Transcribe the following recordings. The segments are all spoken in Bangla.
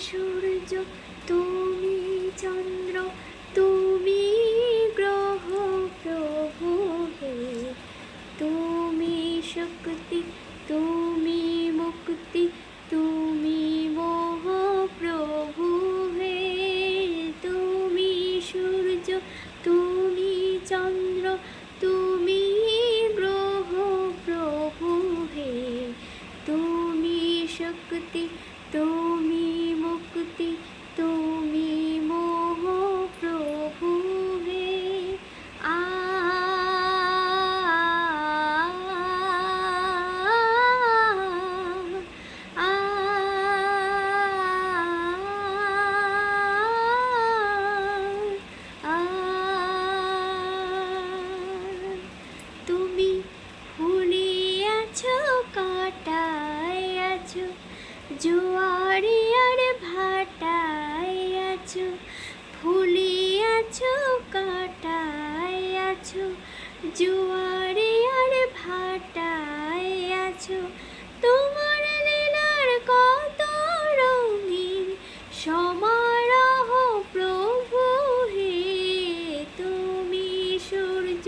সূর্য, তুমি চন্দ্র, তুমি গ্রহ প্রভু হে। তুমি শক্তি, তুমি মুক্তি, তুমি মোহ প্রভু হে। তুমি সূর্য, তুমি চন্দ্র, তুমি গ্রহ প্রভু হে। তুমি শক্তি, তুমি মুক্তি, তুমি মোহ প্রভু হে। আ আ আ তুমি ফুলে আছো, কাঁটায় আছো, জোয়ারে আর ভাটায় আছো। ফুলে আছো, কাঁটায় আছো, জোয়ারে আর ভাটায় আছো। তোমার লীলার কত রঙিন সমারোহ প্রভু হে। তুমি সূর্য,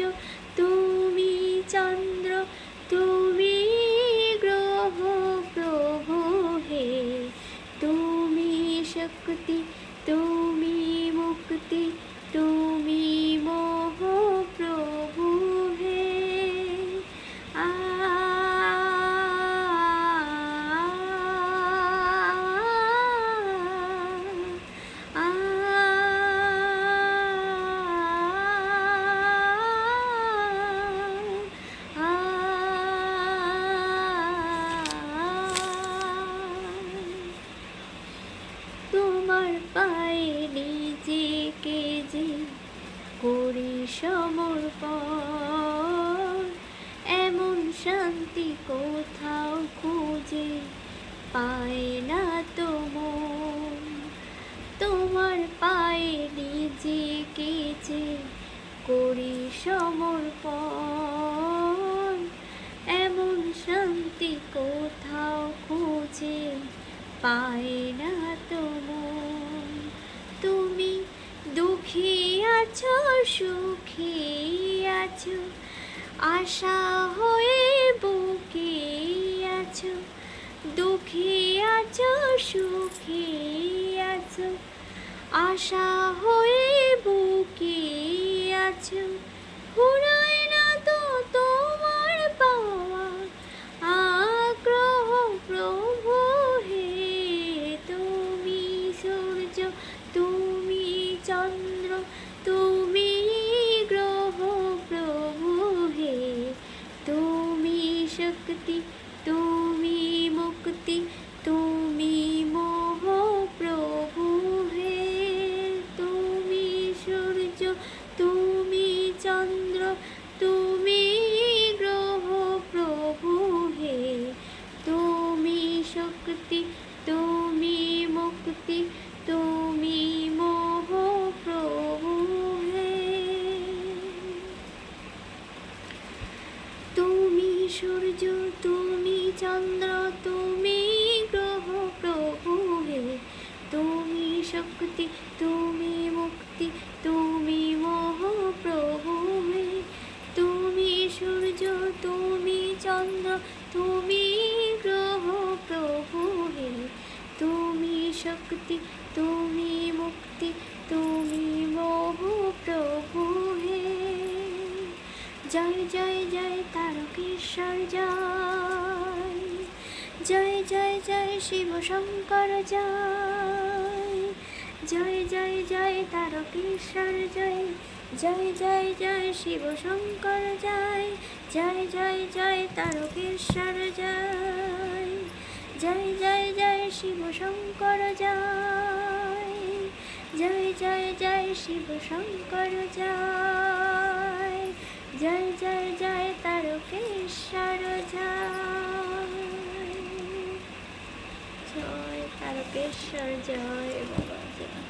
তুমি চন্দ্র, তুমি গ্রহ প্রভু হে। তুমি শক্তি, তুমি মুক্তি, তুমি মোহ প্রভু হে। আ আ তোমার পায়ে নিজেকে যে করি সমর্পণ, এমন শান্তি কোথাও খুঁজে পায় না তো মন। তোমার পায়ে নিজেকে যে করি সমর্পণ, এমন শান্তি কোথাও খুঁজে পায় না তো মন। তুমি দুঃখী আছো, সুখী আছো, আশা হয়ে বুকে আছো। দুঃখী আছো, সুখী আছো, আশা হয়ে বুকে আছো। ফুরায় না তো তোমার পাওয়া আগ্রহ প্রভু হে। তুমি সূর্য, তুমি চন্দ্র, তুমি গ্রহ প্রভু হে। তুমি শক্তি, তুমি মুক্তি, তুমি মোহ প্রভু হে। তুমি সূর্য, তুমি চন্দ্র, তুমি গ্রহ প্রভু হে। তুমি শক্তি, তুমি মুক্তি, তুমি মোহ প্রভু হে। তুমি সূর্য, তুমি চন্দ্র, তুমি গ্রহ প্রভু হে। তুমি শক্তি, তুমি মুক্তি, তুমি মোহ প্রভু হে। তুমি সূর্য, তুমি চন্দ্র, তুমি গ্রহ প্রভু হে। তুমি শক্তি, তুমি মুক্তি, তুমি মোহ প্রভু হে। জয় জয় জয় তারকেশ্বর জয়, জয় জয় জয় শিব শঙ্কর জয়। জয় জয় জয় তারকেশ্বর জয়, জয় জয় জয় শিব শঙ্কর জয়। জয় জয় জয় তারকেশ্বর জয়, জয় জয় জয় শিব শঙ্কর জয়। জয় জয় জয় শিব শঙ্কর জয়, জয় জয় জয় তারকেশ্বর জয়। জয় তারকেশ্বর জয় বাবা জয়।